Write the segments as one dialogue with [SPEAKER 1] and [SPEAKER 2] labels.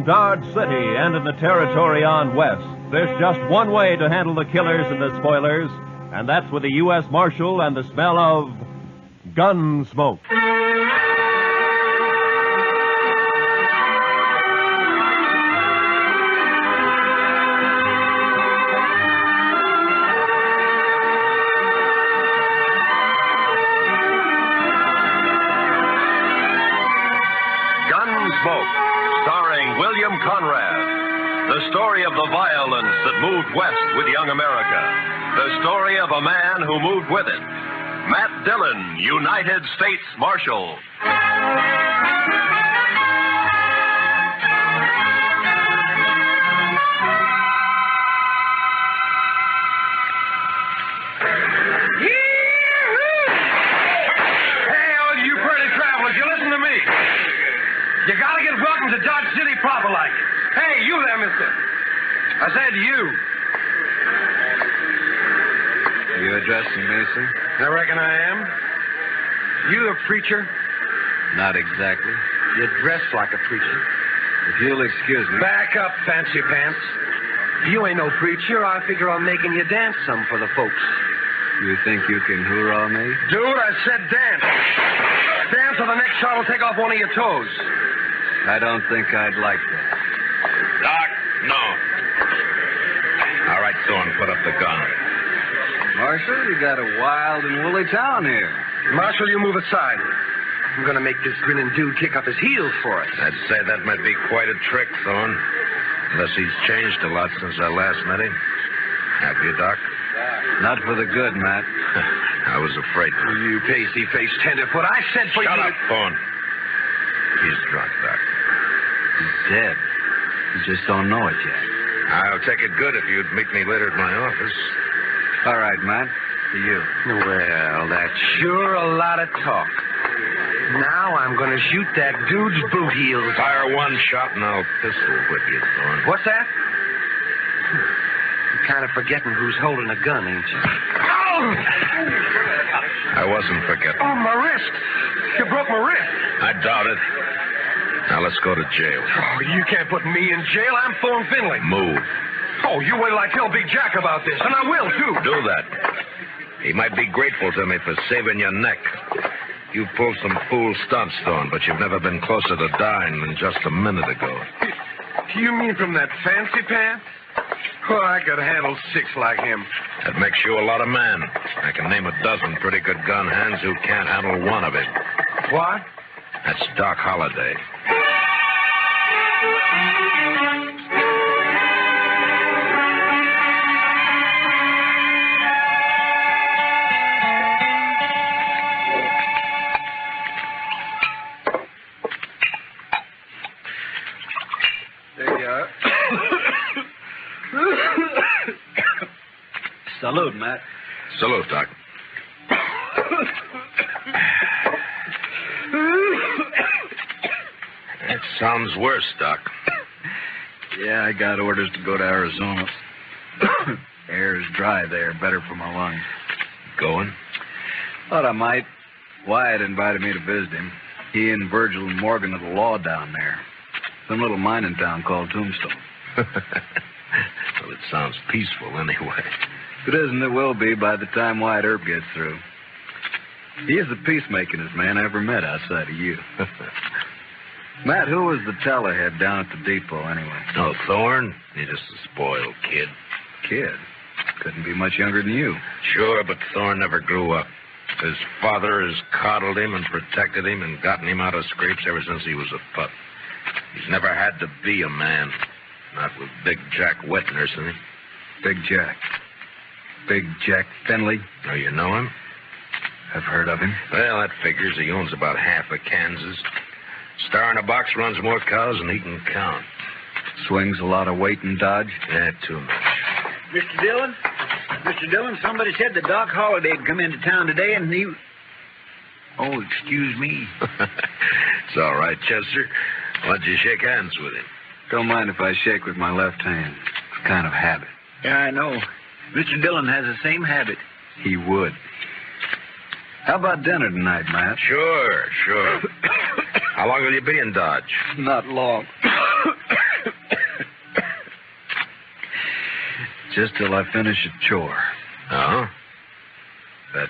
[SPEAKER 1] In Dodge City and in the territory on west, there's just one way to handle the killers and the spoilers, and that's with a U.S. Marshal and the smell of Gunsmoke.
[SPEAKER 2] Gunsmoke, starring William Conrad. The story of the violence that moved west with young America. The story of a man who moved with it. Matt Dillon, United States Marshal.
[SPEAKER 3] You gotta get welcome to Dodge City proper like. Hey, you there, mister. I said you.
[SPEAKER 4] Are you addressing me, sir?
[SPEAKER 3] I reckon I am. You a preacher?
[SPEAKER 4] Not exactly.
[SPEAKER 3] You dress like a preacher.
[SPEAKER 4] If you'll excuse me.
[SPEAKER 3] Back up, fancy pants. You ain't no preacher. I figure on making you dance some for the folks.
[SPEAKER 4] You think you can hoorah me?
[SPEAKER 3] Dude, I said dance. Dance or the next shot will take off one of your toes.
[SPEAKER 4] I don't think I'd like that.
[SPEAKER 2] Doc, no. All right, Thorn, put up the gun.
[SPEAKER 4] Marshal, you got a wild and woolly town here.
[SPEAKER 3] Marshal, you move aside. I'm gonna make this grinning dude kick up his heels for us.
[SPEAKER 2] I'd say that might be quite a trick, Thorn. Unless he's changed a lot since I last met him. Have you, Doc?
[SPEAKER 4] Not for the good, Matt.
[SPEAKER 2] I was afraid.
[SPEAKER 3] You pasty-faced tenderfoot. I said for you...
[SPEAKER 2] Shut up, Thorn. He's drunk, Doc.
[SPEAKER 4] He's dead. You just don't know it yet.
[SPEAKER 2] I'll take it good if you'd meet me later at my office.
[SPEAKER 4] All right, Matt. To you.
[SPEAKER 3] Well, that's sure a lot of talk. Now I'm going to shoot that dude's boot heels.
[SPEAKER 2] Fire one shot and I'll pistol whip you, Thorn.
[SPEAKER 3] What's that? You're kind of forgetting who's holding a gun, ain't you? Oh!
[SPEAKER 2] I wasn't forgetting.
[SPEAKER 3] Oh, my wrist. You broke my wrist.
[SPEAKER 2] I doubt it. Now let's go to jail.
[SPEAKER 3] Oh, you can't put me in jail. I'm Thorn Finley.
[SPEAKER 2] Move.
[SPEAKER 3] Oh, you wait till I tell Big Jack about this, and I will, too.
[SPEAKER 2] Do that. He might be grateful to me for saving your neck. You've pulled some fool stunts, Thorn, but you've never been closer to dying than just a minute ago.
[SPEAKER 3] You mean from that fancy pants? Oh, I could handle 6 like him.
[SPEAKER 2] That makes you a lot of man. I can name a dozen pretty good gun hands who can't handle one of it.
[SPEAKER 3] What?
[SPEAKER 2] That's Doc Holliday.
[SPEAKER 4] There you are. Salute, Matt.
[SPEAKER 2] Salute, Doc. That sounds worse, Doc.
[SPEAKER 4] Yeah, I got orders to go to Arizona. Air's dry there, better for my lungs.
[SPEAKER 2] Going?
[SPEAKER 4] Thought I might. Wyatt invited me to visit him. He and Virgil and Morgan are the law down there. Some little mining town called Tombstone.
[SPEAKER 2] Well, it sounds peaceful anyway.
[SPEAKER 4] If it isn't, it will be by the time Wyatt Earp gets through. He is the peacemakingest man I ever met outside of you. Matt, who was the tellerhead down at the depot anyway?
[SPEAKER 2] Oh, Thorn? He's just a spoiled kid.
[SPEAKER 4] Kid? Couldn't be much younger than you.
[SPEAKER 2] Sure, but Thorn never grew up. His father has coddled him and protected him and gotten him out of scrapes ever since he was a pup. He's never had to be a man. Not with Big Jack wet nursing him.
[SPEAKER 4] Big Jack. Big Jack Finley.
[SPEAKER 2] Oh, you know him?
[SPEAKER 4] I've heard of him.
[SPEAKER 2] Well, that figures. He owns about half of Kansas. Star in a box runs more cows than he can count.
[SPEAKER 4] Swings a lot of weight in Dodge.
[SPEAKER 2] Yeah, too much.
[SPEAKER 5] Mr. Dillon? Mr. Dillon, somebody said that Doc Holliday had come into town today and he... Oh, excuse me.
[SPEAKER 2] It's all right, Chester. Why don't you shake hands with him?
[SPEAKER 4] Don't mind if I shake with my left hand. It's a kind of habit.
[SPEAKER 5] Yeah, I know. Mr. Dillon has the same habit.
[SPEAKER 4] He would. How about dinner tonight, Matt?
[SPEAKER 2] Sure. How long will you be in Dodge?
[SPEAKER 4] Not long. Just till I finish a chore.
[SPEAKER 6] Oh? That,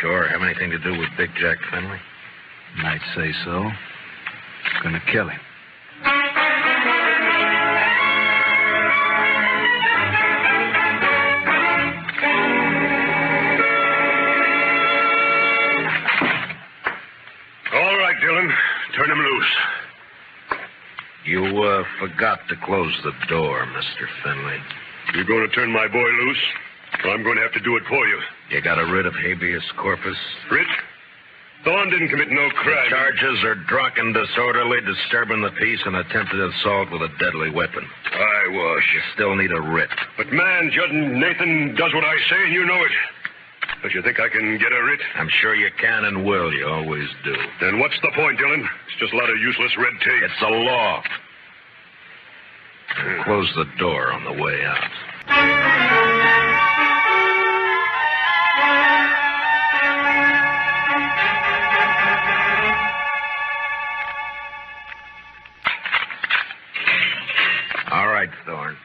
[SPEAKER 6] chore have anything to do with Big Jack Finley?
[SPEAKER 4] Might say so. Gonna kill him.
[SPEAKER 2] All right, Dillon. Turn him loose.
[SPEAKER 6] You, forgot to close the door, Mr. Finley.
[SPEAKER 2] You going to turn my boy loose? Or I'm going to have to do it for you.
[SPEAKER 6] You got a writ of habeas corpus?
[SPEAKER 2] Rich? Thorn didn't commit no crime.
[SPEAKER 6] The charges are drunken, disorderly, disturbing the peace, and attempted assault with a deadly weapon.
[SPEAKER 2] I was.
[SPEAKER 6] You still need a writ.
[SPEAKER 2] But, man, Judge Nathan does what I say, and you know it. Don't you think I can get a writ?
[SPEAKER 6] I'm sure you can and will. You always do.
[SPEAKER 2] Then what's the point, Dillon? It's just a lot of useless red tape.
[SPEAKER 6] It's a law. Close the door on the way out. All right, Thorn.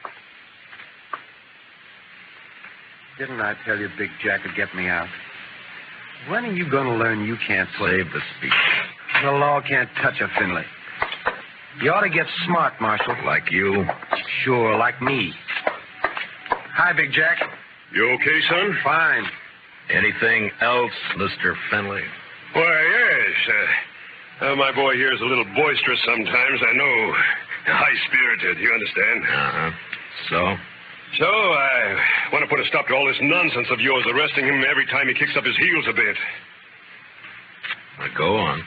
[SPEAKER 3] Didn't I tell you Big Jack would get me out? When are you going to learn you can't play?
[SPEAKER 6] Save the speech.
[SPEAKER 3] The law can't touch a Finley. You ought to get smart, Marshal.
[SPEAKER 6] Like you?
[SPEAKER 3] Sure, like me. Hi, Big Jack.
[SPEAKER 2] You okay, son?
[SPEAKER 3] Fine.
[SPEAKER 6] Anything else, Mr. Finley?
[SPEAKER 2] Why, yes. My boy here is a little boisterous sometimes, I know. High-spirited, you understand?
[SPEAKER 6] Uh-huh. So?
[SPEAKER 2] So, I want to put a stop to all this nonsense of yours, arresting him every time he kicks up his heels a bit.
[SPEAKER 6] Well, go on.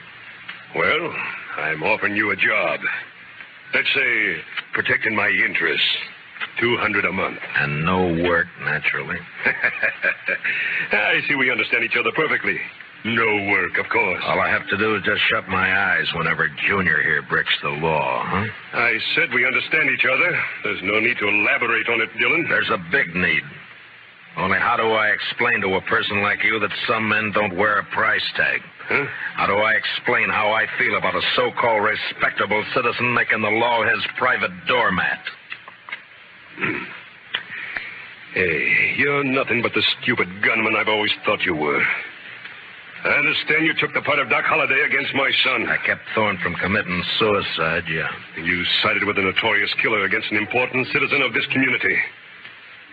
[SPEAKER 2] Well, I'm offering you a job. Let's say, protecting my interests. $200 a month.
[SPEAKER 6] And no work, naturally.
[SPEAKER 2] I see we understand each other perfectly. No work, of course.
[SPEAKER 6] All I have to do is just shut my eyes whenever Junior here breaks the law, huh?
[SPEAKER 2] I said we understand each other. There's no need to elaborate on it, Dillon.
[SPEAKER 6] There's a big need. Only how do I explain to a person like you that some men don't wear a price tag?
[SPEAKER 2] Huh?
[SPEAKER 6] How do I explain how I feel about a so-called respectable citizen making the law his private doormat?
[SPEAKER 2] Hey, you're nothing but the stupid gunman I've always thought you were. I understand you took the part of Doc Holliday against my son.
[SPEAKER 6] I kept Thorn from committing suicide, yeah.
[SPEAKER 2] You sided with a notorious killer against an important citizen of this community.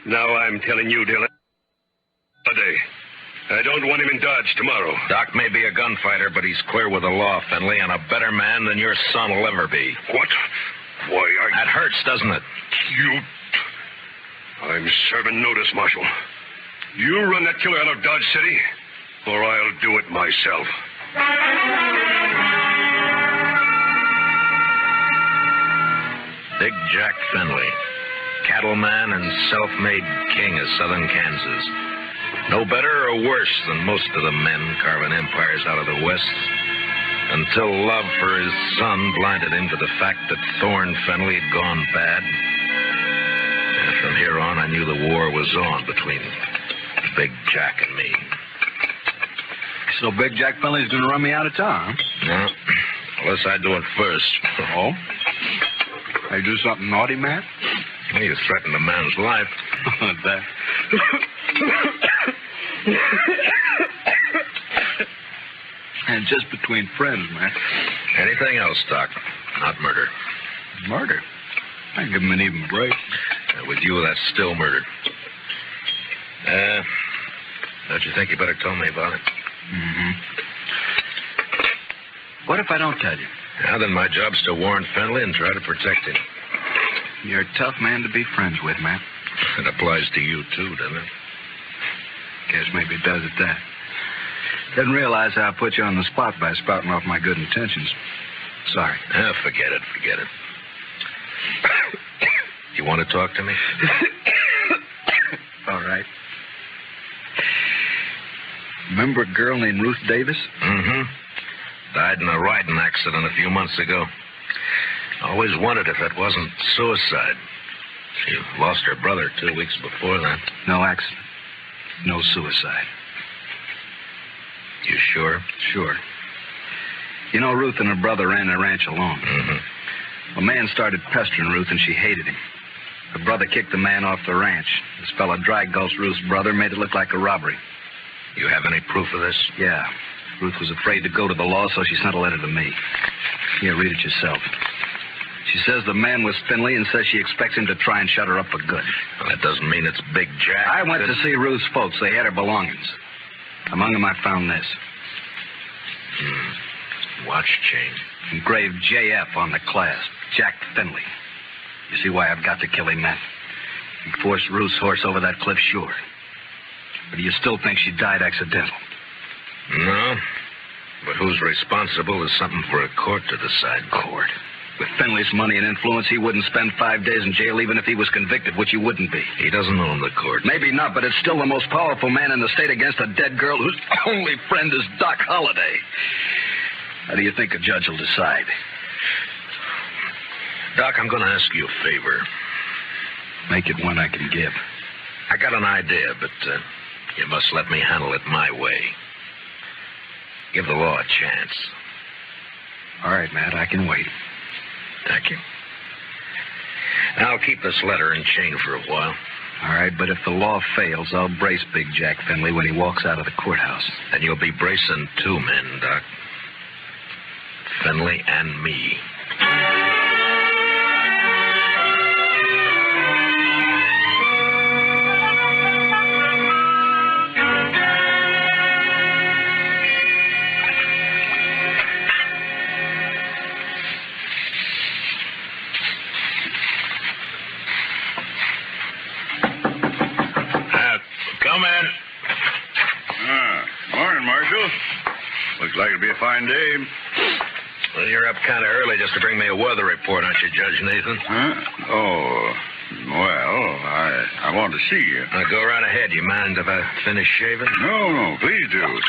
[SPEAKER 2] Now I'm telling you, Dillon, Holliday, I don't want him in Dodge tomorrow.
[SPEAKER 6] Doc may be a gunfighter, but he's clear with the law, Finley, and a better man than your son will ever be.
[SPEAKER 2] What? Why,
[SPEAKER 6] That hurts, doesn't it?
[SPEAKER 2] I'm serving notice, Marshal. You run that killer out of Dodge City, or I'll do it myself.
[SPEAKER 6] Big Jack Finley, cattleman and self-made king of southern Kansas. No better or worse than most of the men carving empires out of the West, until love for his son blinded him to the fact that Thorn Finley had gone bad. And from here on, I knew the war was on between Big Jack and me.
[SPEAKER 4] So Big Jack Finley's going to run me out of town, huh?
[SPEAKER 6] No, unless I do it first.
[SPEAKER 4] Oh? I do something naughty, Matt?
[SPEAKER 6] Well, you threatened a man's life.
[SPEAKER 4] That. And just between friends, Matt.
[SPEAKER 6] Anything else, Doc? Not murder.
[SPEAKER 4] Murder? I give him an even break.
[SPEAKER 6] With you, that's still murder. Don't you think you better tell me about it?
[SPEAKER 4] Mm-hmm. What if I don't tell you?
[SPEAKER 6] Now, then my job's to warn Finley and try to protect him.
[SPEAKER 4] You're a tough man to be friends with, Matt.
[SPEAKER 6] It applies to you, too, doesn't it?
[SPEAKER 4] Guess maybe it does at that. Didn't realize how I put you on the spot by spouting off my good intentions. Sorry.
[SPEAKER 6] Forget it. You want to talk to me?
[SPEAKER 4] All right. Remember a girl named Ruth Davis?
[SPEAKER 6] Mm-hmm. Died in a riding accident a few months ago. Always wondered if it wasn't suicide. She lost her brother 2 weeks before that.
[SPEAKER 4] No accident. No suicide.
[SPEAKER 6] You sure?
[SPEAKER 4] Sure. You know, Ruth and her brother ran a ranch alone.
[SPEAKER 6] Mm-hmm.
[SPEAKER 4] A man started pestering Ruth, and she hated him. The brother kicked the man off the ranch. This fella dragged Gulf's Ruth's brother, made it look like a robbery.
[SPEAKER 6] You have any proof of this?
[SPEAKER 4] Yeah. Ruth was afraid to go to the law, so she sent a letter to me. Here, read it yourself. She says the man was Finley and says she expects him to try and shut her up for good.
[SPEAKER 6] Well, that doesn't mean it's Big Jack.
[SPEAKER 4] I went to see Ruth's folks. They had her belongings. Among them, I found this.
[SPEAKER 6] Watch chain.
[SPEAKER 4] Engraved JF on the clasp. Jack Finley. You see why I've got to kill him, Matt? He forced Ruth's horse over that cliff, sure. But do you still think she died accidental?
[SPEAKER 6] No. But who's responsible is something for a court to decide.
[SPEAKER 4] Court? With Finley's money and influence, he wouldn't spend 5 days in jail even if he was convicted, which he wouldn't be.
[SPEAKER 6] He doesn't own the court.
[SPEAKER 4] Maybe not, but it's still the most powerful man in the state against a dead girl whose only friend is Doc Holliday. How do you think a judge will decide?
[SPEAKER 6] Doc, I'm going to ask you a favor.
[SPEAKER 4] Make it one I can give.
[SPEAKER 6] I got an idea, but you must let me handle it my way. Give the law a chance.
[SPEAKER 4] All right, Matt, I can wait.
[SPEAKER 6] Thank you. I'll keep this letter and chain for a while.
[SPEAKER 4] All right, but if the law fails, I'll brace Big Jack Finley when he walks out of the courthouse.
[SPEAKER 6] Then you'll be bracing 2 men, Doc. Finley and me. Come in.
[SPEAKER 7] Morning, Marshal. Looks like it'll be a fine day.
[SPEAKER 6] Well, you're up kind of early just to bring me a weather report, aren't you, Judge Nathan?
[SPEAKER 7] Huh? Oh, well, I want to see you.
[SPEAKER 6] Go right ahead. You mind if I finish shaving?
[SPEAKER 7] No, please do.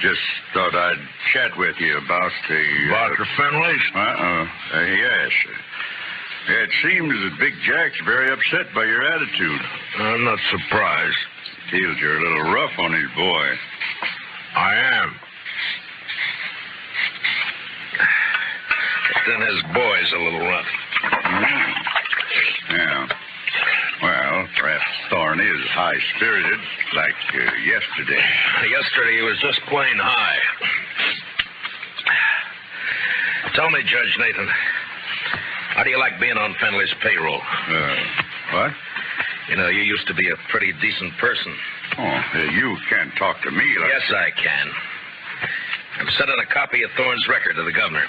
[SPEAKER 7] Just thought I'd chat with you about the...
[SPEAKER 6] Dr. Finley?
[SPEAKER 7] Yes. It seems that Big Jack's very upset by your attitude.
[SPEAKER 6] I'm not surprised.
[SPEAKER 7] Feels you're a little rough on his boy.
[SPEAKER 6] I am. Then his boy's a little rough.
[SPEAKER 7] Yeah. Well, perhaps Thorn is high-spirited, like yesterday.
[SPEAKER 6] Yesterday he was just plain high. Tell me, Judge Nathan, how do you like being on Finley's payroll?
[SPEAKER 7] What?
[SPEAKER 6] You know, you used to be a pretty decent person.
[SPEAKER 7] Oh, you can't talk to me like...
[SPEAKER 6] Yes, I can. I'm sending a copy of Thorn's record to the governor.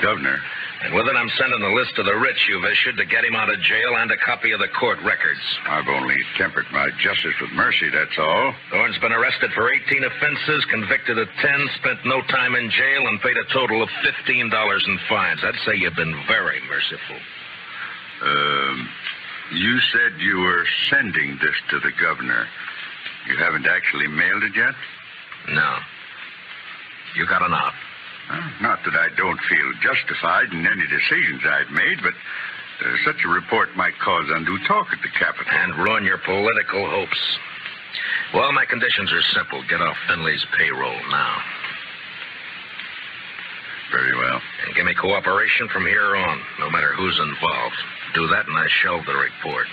[SPEAKER 7] Governor?
[SPEAKER 6] And with it, I'm sending a list of the writs you've issued to get him out of jail and a copy of the court records.
[SPEAKER 7] I've only tempered my justice with mercy, that's all.
[SPEAKER 6] Thorn's been arrested for 18 offenses, convicted of 10, spent no time in jail, and paid a total of $15 in fines. I'd say you've been very merciful.
[SPEAKER 7] You said you were sending this to the governor. You haven't actually mailed it yet?
[SPEAKER 6] No. You got an out.
[SPEAKER 7] Not that I don't feel justified in any decisions I've made, but such a report might cause undue talk at the Capitol.
[SPEAKER 6] And ruin your political hopes. Well, my conditions are simple. Get off Finley's payroll now.
[SPEAKER 7] Very well.
[SPEAKER 6] And give me cooperation from here on, no matter who's involved. Do that and I shelve the report.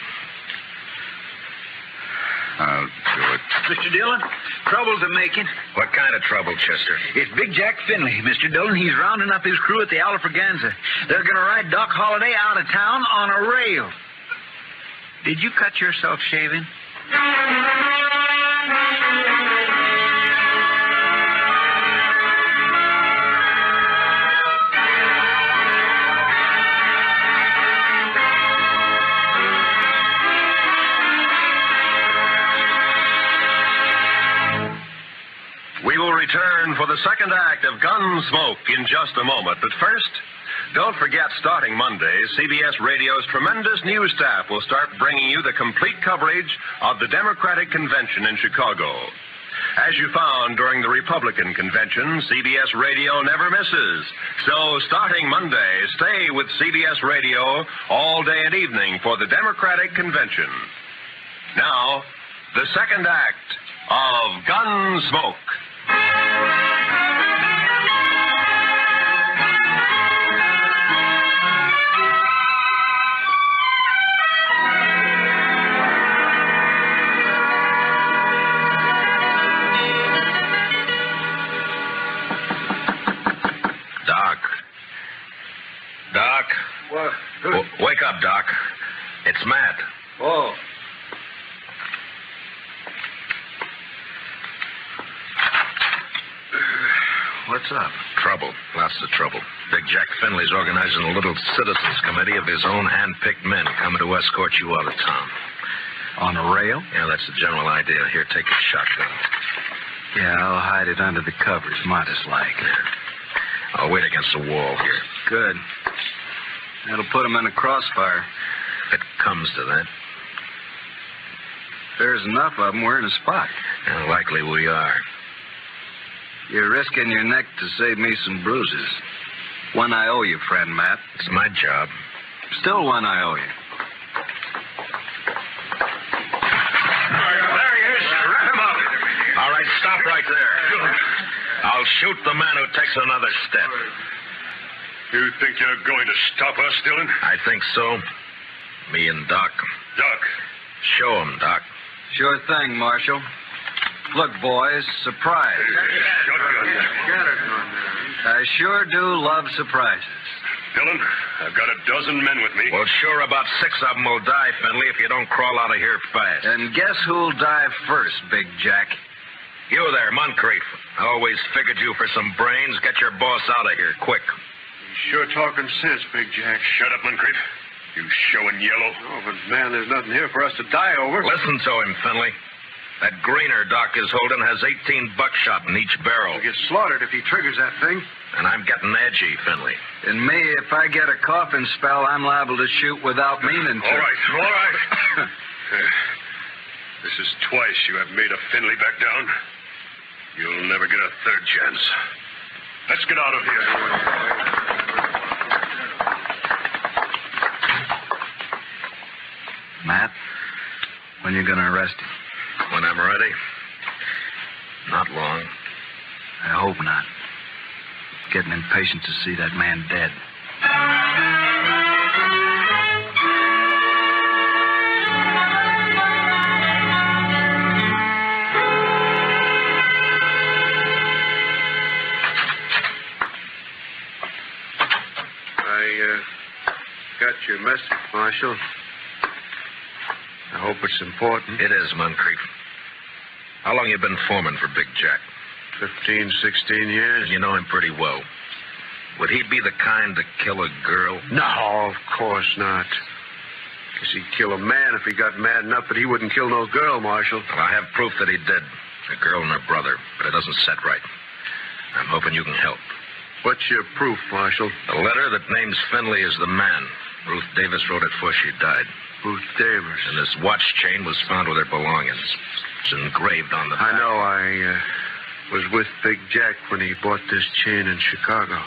[SPEAKER 7] I'll do it.
[SPEAKER 5] Mr. Dillon, trouble's a-making.
[SPEAKER 6] What kind of trouble, Chester?
[SPEAKER 5] It's Big Jack Finley, Mr. Dillon. He's rounding up his crew at the Alfraganza. They're going to ride Doc Holliday out of town on a rail. Did you cut yourself shaving?
[SPEAKER 2] We will return for the second act of Gunsmoke in just a moment. But first, don't forget, starting Monday, CBS Radio's tremendous news staff will start bringing you the complete coverage of the Democratic Convention in Chicago. As you found during the Republican Convention, CBS Radio never misses. So, starting Monday, stay with CBS Radio all day and evening for the Democratic Convention. Now, the second act of Gunsmoke.
[SPEAKER 6] It's Matt.
[SPEAKER 3] Oh.
[SPEAKER 4] What's up?
[SPEAKER 6] Trouble. Lots of trouble. Big Jack Finley's organizing a little citizens committee of his own hand-picked men coming to escort you out of town.
[SPEAKER 4] On a rail?
[SPEAKER 6] Yeah, that's the general idea. Here, take a shotgun.
[SPEAKER 4] Yeah, I'll hide it under the covers, modest like.
[SPEAKER 6] I'll wait against the wall here.
[SPEAKER 4] Good. That'll put him in a crossfire.
[SPEAKER 6] If it comes to that.
[SPEAKER 4] There's enough of them, we're in a spot.
[SPEAKER 6] Yeah, likely we are.
[SPEAKER 4] You're risking your neck to save me some bruises. One I owe you, friend Matt.
[SPEAKER 6] It's my job.
[SPEAKER 4] Still one I owe you.
[SPEAKER 6] There he is. Wrap him up. All right, stop right there. I'll shoot the man who takes another step.
[SPEAKER 7] You think you're going to stop us, Dillon?
[SPEAKER 6] I think so. Me and Doc.
[SPEAKER 7] Doc.
[SPEAKER 6] Show him, Doc.
[SPEAKER 4] Sure thing, Marshal. Look, boys, surprise.
[SPEAKER 7] Shotgun.
[SPEAKER 4] I sure do love surprises.
[SPEAKER 7] Dillon, I've got a dozen men with me.
[SPEAKER 6] Well, sure, about 6 of them will die, Finley, if you don't crawl out of here fast.
[SPEAKER 4] And guess who'll die first, Big Jack?
[SPEAKER 6] You there, Moncrief. I always figured you for some brains. Get your boss out of here, quick.
[SPEAKER 7] Sure talking sense, Big Jack. Shut up, Moncrief. You showing yellow.
[SPEAKER 8] Oh, but, man, there's nothing here for us to die over.
[SPEAKER 6] Listen to him, Finley. That greener Doc is holding has 18 buckshot in each barrel.
[SPEAKER 8] He'll get slaughtered if he triggers that thing.
[SPEAKER 6] And I'm getting edgy, Finley.
[SPEAKER 4] And me, if I get a coughing spell, I'm liable to shoot without meaning to.
[SPEAKER 7] All right. This is twice you have made a Finley back down. You'll never get a third chance. Let's get out of here.
[SPEAKER 4] Matt, when you gonna arrest him?
[SPEAKER 6] When I'm ready. Not long.
[SPEAKER 4] I hope not. Getting impatient to see that man dead.
[SPEAKER 8] I got your message, Marshal. I hope it's important.
[SPEAKER 6] It is, Moncrief. How long you been foreman for Big Jack?
[SPEAKER 8] 15, 16 years.
[SPEAKER 6] You know him pretty well. Would he be the kind to kill a girl?
[SPEAKER 8] No, of course not. Guess he'd kill a man if he got mad enough, but he wouldn't kill no girl, Marshal.
[SPEAKER 6] Well, I have proof that he did. A girl and her brother, but it doesn't set right. I'm hoping you can help.
[SPEAKER 8] What's your proof, Marshal?
[SPEAKER 6] A letter that names Finley as the man. Ruth Davis wrote it before she died.
[SPEAKER 8] Ruth Davis.
[SPEAKER 6] And this watch chain was found with her belongings. It's engraved on the back.
[SPEAKER 8] I know. I was with Big Jack when he bought this chain in Chicago.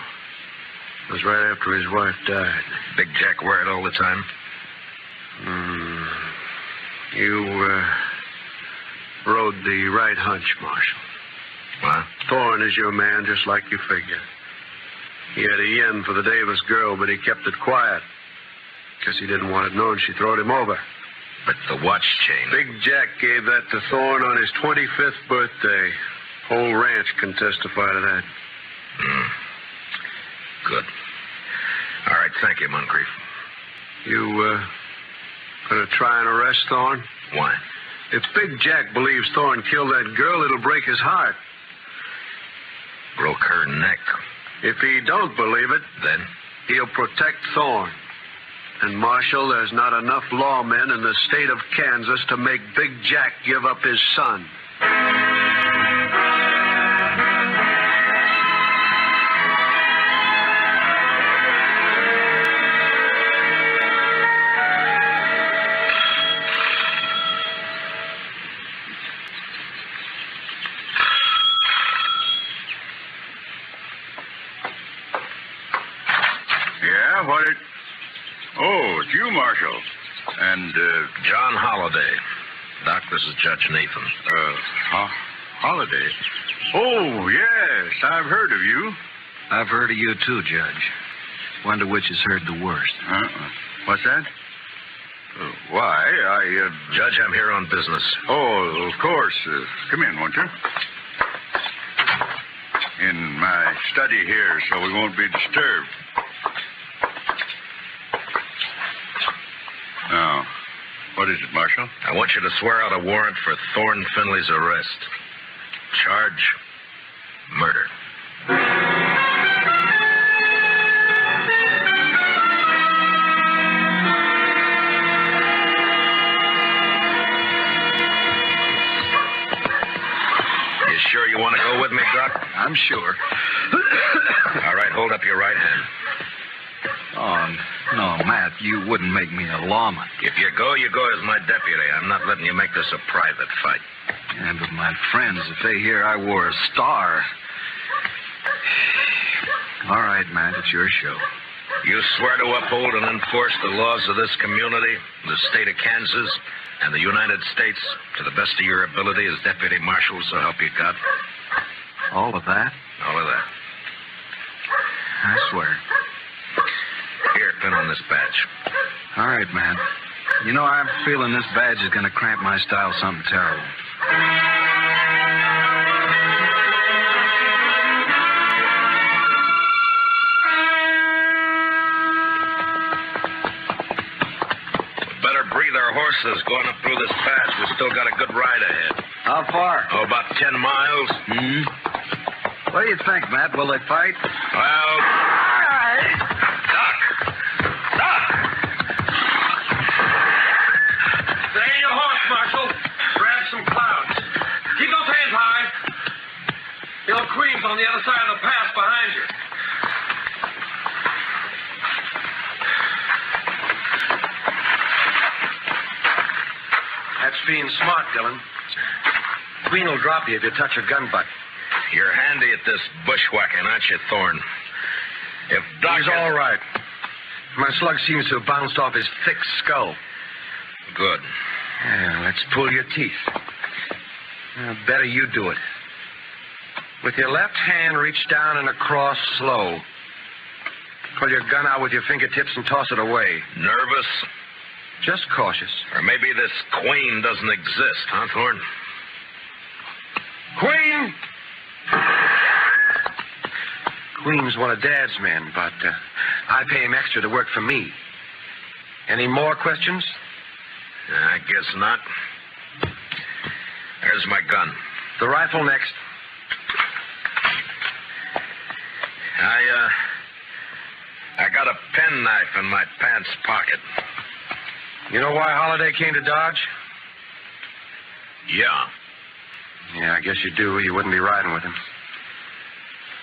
[SPEAKER 8] It was right after his wife died.
[SPEAKER 6] Big Jack wear it all the time?
[SPEAKER 8] You rode the right hunch, Marshal.
[SPEAKER 6] What?
[SPEAKER 8] Thorn is your man, just like you figured. He had a yen for the Davis girl, but he kept it quiet. Guess he didn't want it known she throwed him over.
[SPEAKER 6] But the watch chain...
[SPEAKER 8] Big Jack gave that to Thorn on his 25th birthday. Whole ranch can testify to that.
[SPEAKER 6] Good. All right, thank you, Moncrief.
[SPEAKER 8] You, gonna try and arrest Thorn?
[SPEAKER 6] Why?
[SPEAKER 8] If Big Jack believes Thorn killed that girl, it'll break his heart.
[SPEAKER 6] Broke her neck.
[SPEAKER 8] If he don't believe it,
[SPEAKER 6] Then?
[SPEAKER 8] he'll protect Thorn. And, Marshal, there's not enough lawmen in the state of Kansas to make Big Jack give up his son.
[SPEAKER 7] Yeah, what it... Oh, it's you, Marshal. And,
[SPEAKER 6] John Holliday. Doc, this is Judge Nathan.
[SPEAKER 7] Holliday? Oh, yes, I've heard of you.
[SPEAKER 4] I've heard of you, too, Judge. Wonder which has heard the worst.
[SPEAKER 7] What's that? Why,
[SPEAKER 6] Judge, I'm here on business.
[SPEAKER 7] Oh, of course. Come in, won't you? In my study here, so we won't be disturbed. Now, What is it, Marshal?
[SPEAKER 6] I want you to swear out a warrant for Thorn Finley's arrest. Charge, murder. You sure you want to go with me, Doc?
[SPEAKER 4] I'm sure.
[SPEAKER 6] All right, hold up your right hand.
[SPEAKER 4] Oh, no, Matt, you wouldn't make me a lawman.
[SPEAKER 6] If you go as my deputy. I'm not letting you make this a private fight.
[SPEAKER 4] Yeah, but my friends, if they hear I wore a star... All right, Matt, it's your show.
[SPEAKER 6] You swear to uphold and enforce the laws of this community, the state of Kansas, and the United States to the best of your ability as deputy marshal, so help you God?
[SPEAKER 4] All of that?
[SPEAKER 6] All of that.
[SPEAKER 4] I swear.
[SPEAKER 6] Here, pin on this badge.
[SPEAKER 4] All right, man. You know, I'm feeling this badge is going to cramp my style something terrible.
[SPEAKER 6] We better breathe our horses going up through this pass. We still got a good ride ahead.
[SPEAKER 4] How far?
[SPEAKER 6] Oh, about 10 miles.
[SPEAKER 4] What do you think, Matt? Will they fight?
[SPEAKER 6] Well, Doc.
[SPEAKER 3] Stay your horse, Marshal. Grab some clouds. Keep those hands high. The old Queen's on the other side of the pass behind you. That's being smart, Dillon. Queen will drop you if you touch her gun butt.
[SPEAKER 6] You're handy at this bushwhacking, aren't you, Thorn? If Doc...
[SPEAKER 3] He's all right. My slug seems to have bounced off his thick skull.
[SPEAKER 6] Good.
[SPEAKER 3] Yeah, let's pull your teeth. Better you do it. With your left hand, reach down and across slow. Pull your gun out with your fingertips and toss it away.
[SPEAKER 6] Nervous?
[SPEAKER 3] Just cautious.
[SPEAKER 6] Or maybe this Queen doesn't exist, huh, Thorn?
[SPEAKER 3] Queen! Queen's one of Dad's men, but I pay him extra to work for me. Any more questions?
[SPEAKER 6] I guess not. There's my gun.
[SPEAKER 3] The rifle next.
[SPEAKER 6] I got a penknife in my pants pocket.
[SPEAKER 3] You know why Holliday came to Dodge?
[SPEAKER 6] Yeah.
[SPEAKER 3] Yeah, I guess you do. You wouldn't be riding with him.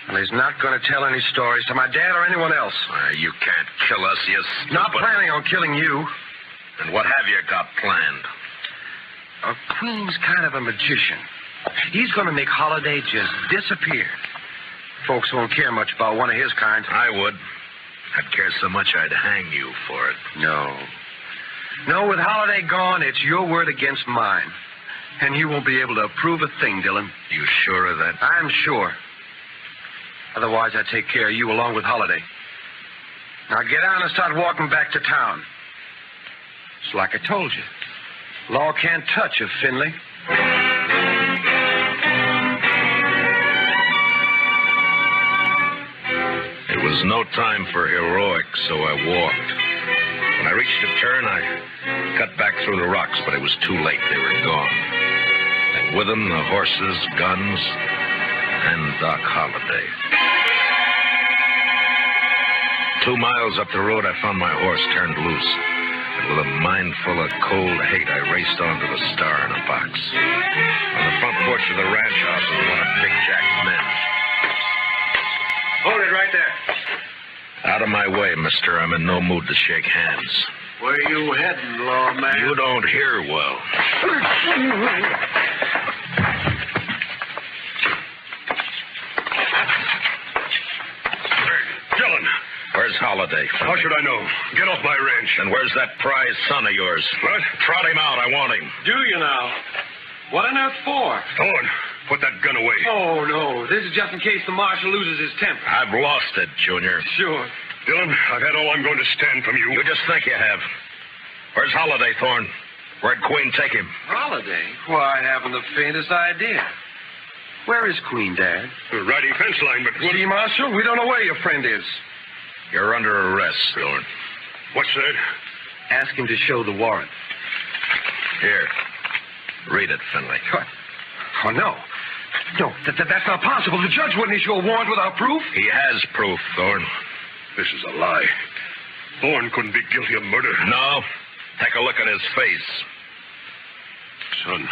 [SPEAKER 3] Well, he's not going to tell any stories to my dad or anyone else.
[SPEAKER 6] You can't kill us, you stupid...
[SPEAKER 3] Not planning on killing you.
[SPEAKER 6] And what have you got planned?
[SPEAKER 3] Queen's kind of a magician. He's going to make Holliday just disappear. Folks won't care much about one of his kind.
[SPEAKER 6] I would. I'd care so much I'd hang you for it.
[SPEAKER 3] No. No, with Holliday gone, it's your word against mine. And you won't be able to prove a thing, Dillon.
[SPEAKER 6] You sure of that?
[SPEAKER 3] I'm sure. Otherwise, I'd take care of you along with Holliday. Now get on and start walking back to town. It's like I told you. Law can't touch a Finley.
[SPEAKER 6] It was no time for heroics, so I walked. When I reached a turn, I cut back through the rocks, but it was too late. They were gone. And with them, the horses, guns, and Doc Holliday. 2 miles up the road, I found my horse turned loose. And with a mind full of cold hate, I raced on to the Star in a box. On the front porch of the ranch house was one of Big Jack's men.
[SPEAKER 3] Hold it right there.
[SPEAKER 6] Out of my way, mister. I'm in no mood to shake hands.
[SPEAKER 8] Where you heading, lawman?
[SPEAKER 6] You don't hear well.
[SPEAKER 8] Dillon.
[SPEAKER 6] Where's Holliday?
[SPEAKER 8] How should I know? Get off my ranch.
[SPEAKER 6] And where's that prize son of yours?
[SPEAKER 8] What?
[SPEAKER 6] Trot him out. I want him.
[SPEAKER 3] Do you now? What on earth for?
[SPEAKER 8] Thorn, put that gun away.
[SPEAKER 3] Oh, no. This is just in case the marshal loses his temper.
[SPEAKER 6] I've lost it, Junior.
[SPEAKER 3] Sure.
[SPEAKER 8] Dillon, I've had all I'm going to stand from you.
[SPEAKER 6] You just think you have. Where's Holliday, Thorn? Where'd Queen take him?
[SPEAKER 3] Holliday? Why, I haven't the faintest idea. Where is Queen, Dad?
[SPEAKER 8] The riding fence line, but...
[SPEAKER 3] See, Marshal, we don't know where your friend is.
[SPEAKER 6] You're under arrest, Thorn.
[SPEAKER 8] What's that?
[SPEAKER 3] Ask him to show the warrant.
[SPEAKER 6] Here. Read it, Finley.
[SPEAKER 3] Oh, no. No, that's not possible. The judge wouldn't issue a warrant without proof.
[SPEAKER 6] He has proof, Thorn.
[SPEAKER 8] This is a lie. Thorn couldn't be guilty of murder.
[SPEAKER 6] No. Take a look at his face.
[SPEAKER 8] Son.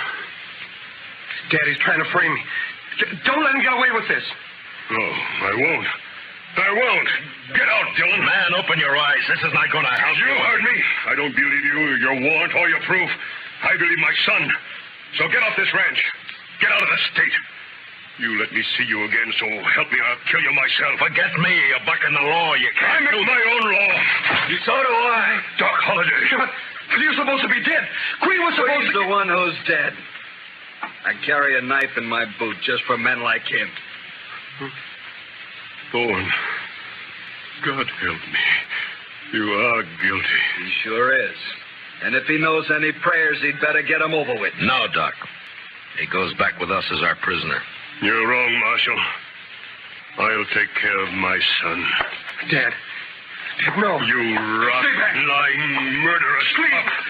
[SPEAKER 3] Daddy's trying to frame me. Don't let him get away with this.
[SPEAKER 8] No, I won't. I won't. Get out, Dillon.
[SPEAKER 6] Man, open your eyes. This is not going to help
[SPEAKER 8] You heard me. I don't believe you, your warrant, or your proof. I believe my son. So get off this ranch. Get out of the state. You let me see you again, so help me, I'll kill you myself.
[SPEAKER 6] Forget me. You're bucking the law. You
[SPEAKER 8] I
[SPEAKER 6] can't
[SPEAKER 8] make
[SPEAKER 6] do
[SPEAKER 8] my own law.
[SPEAKER 3] So do I.
[SPEAKER 8] Doc Holliday.
[SPEAKER 3] But you're supposed to be dead. Queen was supposed
[SPEAKER 4] He's
[SPEAKER 3] to...
[SPEAKER 4] the one who's dead. I carry a knife in my boot just for men like him.
[SPEAKER 8] Thorn, God help me. You are guilty.
[SPEAKER 4] He sure is. And if he knows any prayers, he'd better get them over with.
[SPEAKER 6] No, Doc. He goes back with us as our prisoner.
[SPEAKER 8] You're wrong, Marshal. I'll take care of my son.
[SPEAKER 3] Dad. No.
[SPEAKER 8] You rotten, lying, murderous.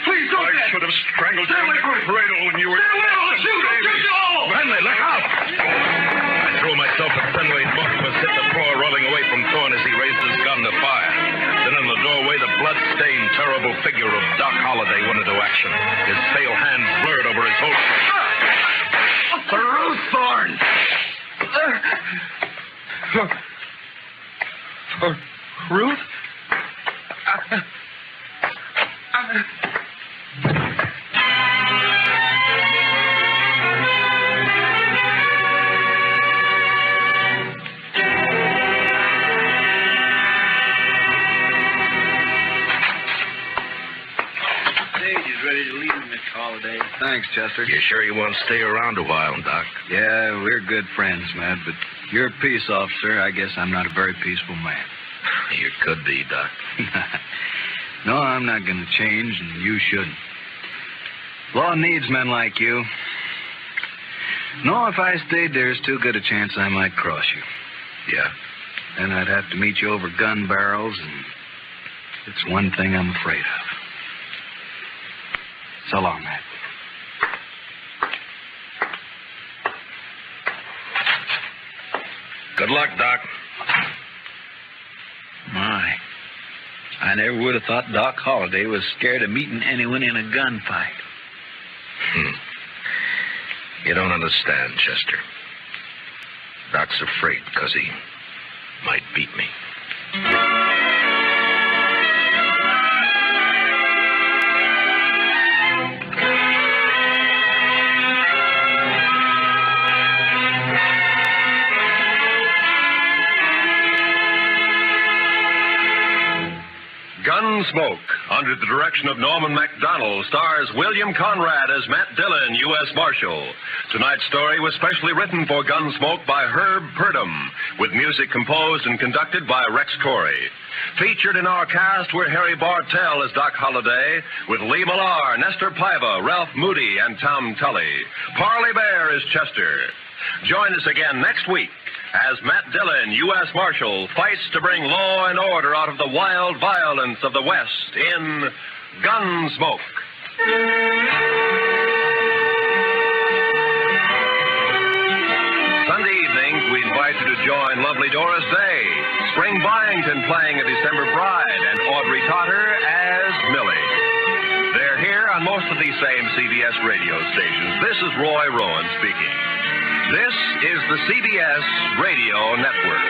[SPEAKER 3] Please don't.
[SPEAKER 8] I should have strangled you
[SPEAKER 3] Stay
[SPEAKER 8] in
[SPEAKER 3] away
[SPEAKER 8] the
[SPEAKER 3] from me.
[SPEAKER 8] cradle when you were...
[SPEAKER 3] Stay away, I'll shoot. I'll shoot you all.
[SPEAKER 6] Finley, look out! I threw myself at Finley. Buck was hit the floor, rolling away from Thorn as he raised his gun to fire. Then in the doorway, the blood-stained, terrible figure of Doc Holliday went into action. His pale hands blurred over his holster.
[SPEAKER 3] Ruth Thorn. Ruth?
[SPEAKER 5] Stage is ready to leave, Mr. Holliday.
[SPEAKER 4] Thanks, Chester.
[SPEAKER 6] You sure you want to stay around a while, Doc?
[SPEAKER 4] Yeah, we're good friends, Matt, but you're a peace officer. I guess I'm not a very peaceful man.
[SPEAKER 6] You could be, Doc.
[SPEAKER 4] No, I'm not going to change, and you shouldn't. Law needs men like you. No, if I stayed, there's too good a chance I might cross you.
[SPEAKER 6] Yeah.
[SPEAKER 4] Then I'd have to meet you over gun barrels, and it's one thing I'm afraid of. So long, Matt.
[SPEAKER 6] Good luck, Doc.
[SPEAKER 5] My. I never would have thought Doc Holliday was scared of meeting anyone in a gunfight.
[SPEAKER 6] You don't understand, Chester. Doc's afraid because he might beat me.
[SPEAKER 2] Gunsmoke, under the direction of Norman MacDonald, stars William Conrad as Matt Dillon, U.S. Marshal. Tonight's story was specially written for Gunsmoke by Herb Purdom, with music composed and conducted by Rex Corey. Featured in our cast were Harry Bartell as Doc Holliday, with Lee Millar, Nestor Paiva, Ralph Moody, and Tom Tully. Parley Bear is Chester. Join us again next week as Matt Dillon, U.S. Marshal, fights to bring law and order out of the wild violence of the West in Gunsmoke. Sunday evenings, we invite you to join lovely Doris Day, Spring Byington playing a December Bride, and Audrey Totter as Millie. They're here on most of these same CBS radio stations. This is Roy Rowan speaking. This is the CBS Radio Network.